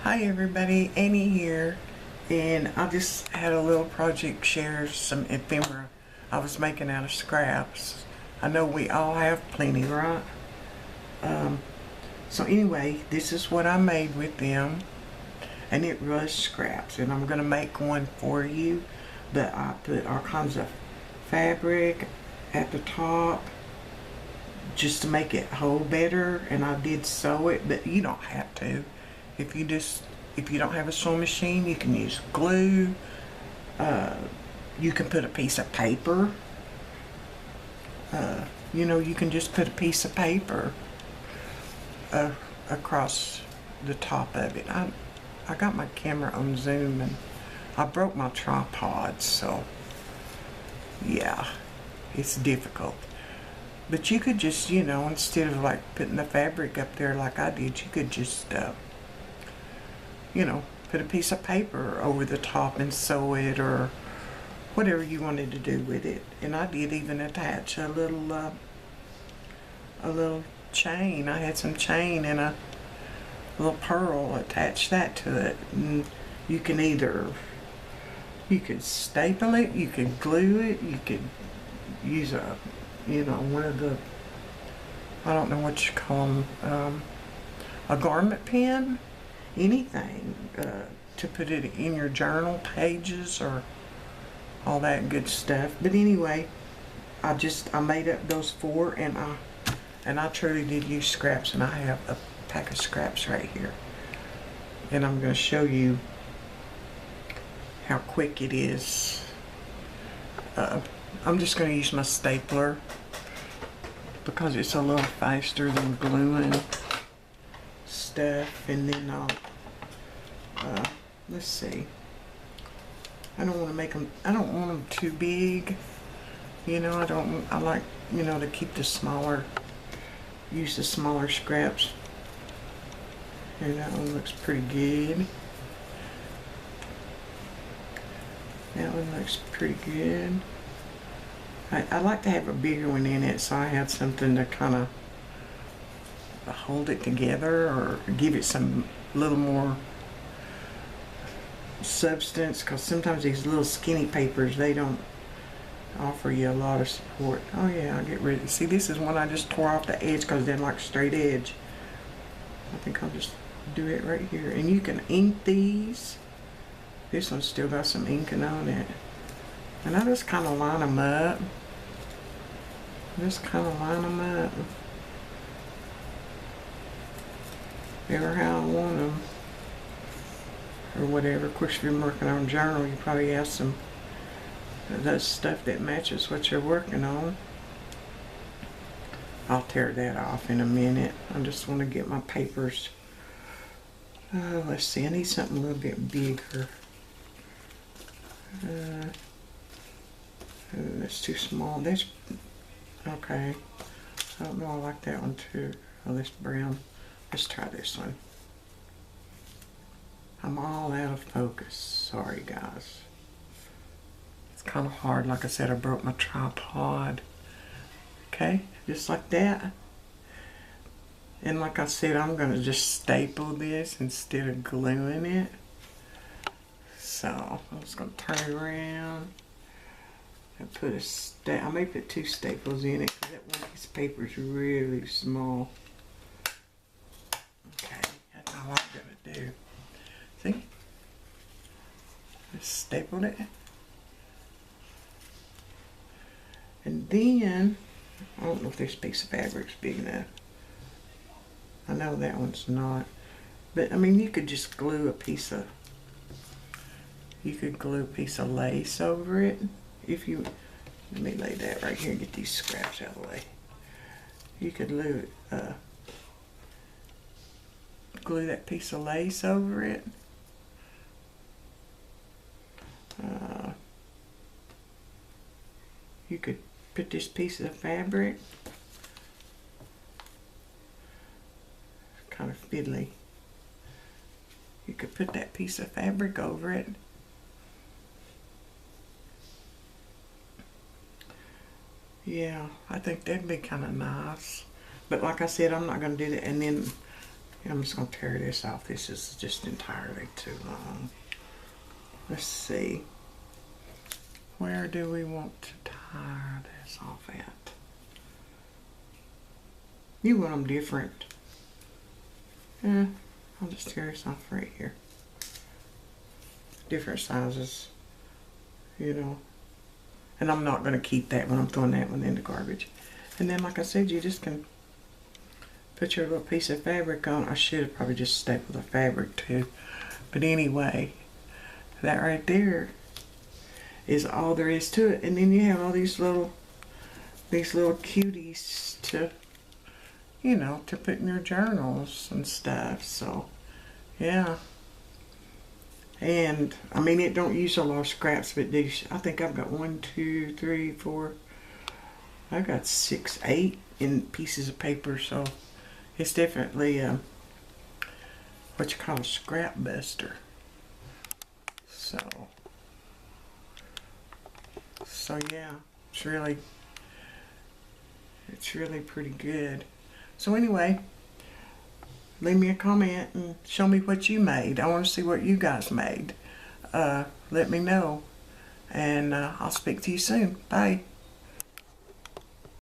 Hi everybody, Annie here, and I just had a little project share some ephemera I was making out of scraps. I know we all have plenty, right? So anyway, this is what I made with them, and it was scraps, and I'm gonna make one for you, but I put all kinds of fabric at the top just to make it hold better, and I did sew it, but you don't have to. If you don't have a sewing machine, you can use glue. You can put a piece of paper. You can just put a piece of paper across the top of it. I got my camera on Zoom and I broke my tripod, so yeah, it's difficult. But you could just, instead of like putting the fabric up there like I did, you could just put a piece of paper over the top and sew it, or whatever you wanted to do with it. And I did even attach a little chain. I had some chain and a little pearl, attached that to it. And you could staple it, you could glue it, you could use one of the, I don't know what you call them, a garment pin, anything, to put it in your journal pages or all that good stuff. But anyway, I made up those four, and I truly did use scraps, and I have a pack of scraps right here, and I'm going to show you how quick it is. I'm just going to use my stapler because it's a little faster than gluing stuff. And then let's see, I don't want them too big, I like, to keep use the smaller scraps. Here, that one looks pretty good. That one looks pretty good. I like to have a bigger one in it, so I had something to kind of hold it together or give it some little more substance, because sometimes these little skinny papers, they don't offer you a lot of support. Oh yeah, I'll get rid of it. See, this is one I just tore off the edge because it didn't like straight edge. I think I'll just do it right here. And you can ink these. This one's still got some inking on it. And I just kind of line them up. Ever how I want them. Or whatever. Of course, if you're working on a journal, you probably have some of that stuff that matches what you're working on. I'll tear that off in a minute. I just want to get my papers. Let's see, I need something a little bit bigger. That's too small. That's okay. I don't know, I like that one too. Oh, this brown. Let's try this one. I'm all out of focus. Sorry, guys. It's kind of hard. Like I said, I broke my tripod. Okay, just like that. And like I said, I'm going to just staple this instead of gluing it. So, I'm just going to turn it around and put I may put two staples in it because that one piece of paper is really small. Okay, that's all I'm going to do. See? Just stapled it. And then, I don't know if this piece of fabric's big enough. I know that one's not. But, I mean, you could just glue a piece of lace over it. If you, let me lay that right here and get these scraps out of the way. You could glue that piece of lace over it. You could put this piece of fabric, kind of fiddly. You could put that piece of fabric over it. Yeah, I think that'd be kind of nice. But like I said, I'm not going to do that. And then I'm just going to tear this off. This is just entirely too long. Let's see. Where do we want to tie this off at? You want them different. Yeah, I'll just tear this off right here. Different sizes, you know. And I'm not going to keep that one. I'm throwing that one in the garbage. And then, like I said, you just can put your little piece of fabric on. I should have probably just stapled the fabric too. But anyway, that right there is all there is to it. And then you have all these little cuties to, you know, to put in your journals and stuff. So, yeah. And, I mean, it don't use a lot of scraps, but these, I think I've got 1, 2, 3, 4, I've got 6, 8 in pieces of paper, so it's definitely what you call a scrap buster. So yeah, it's really pretty good. So anyway, leave me a comment and show me what you made. I want to see what you guys made. Let me know, and I'll speak to you soon. Bye.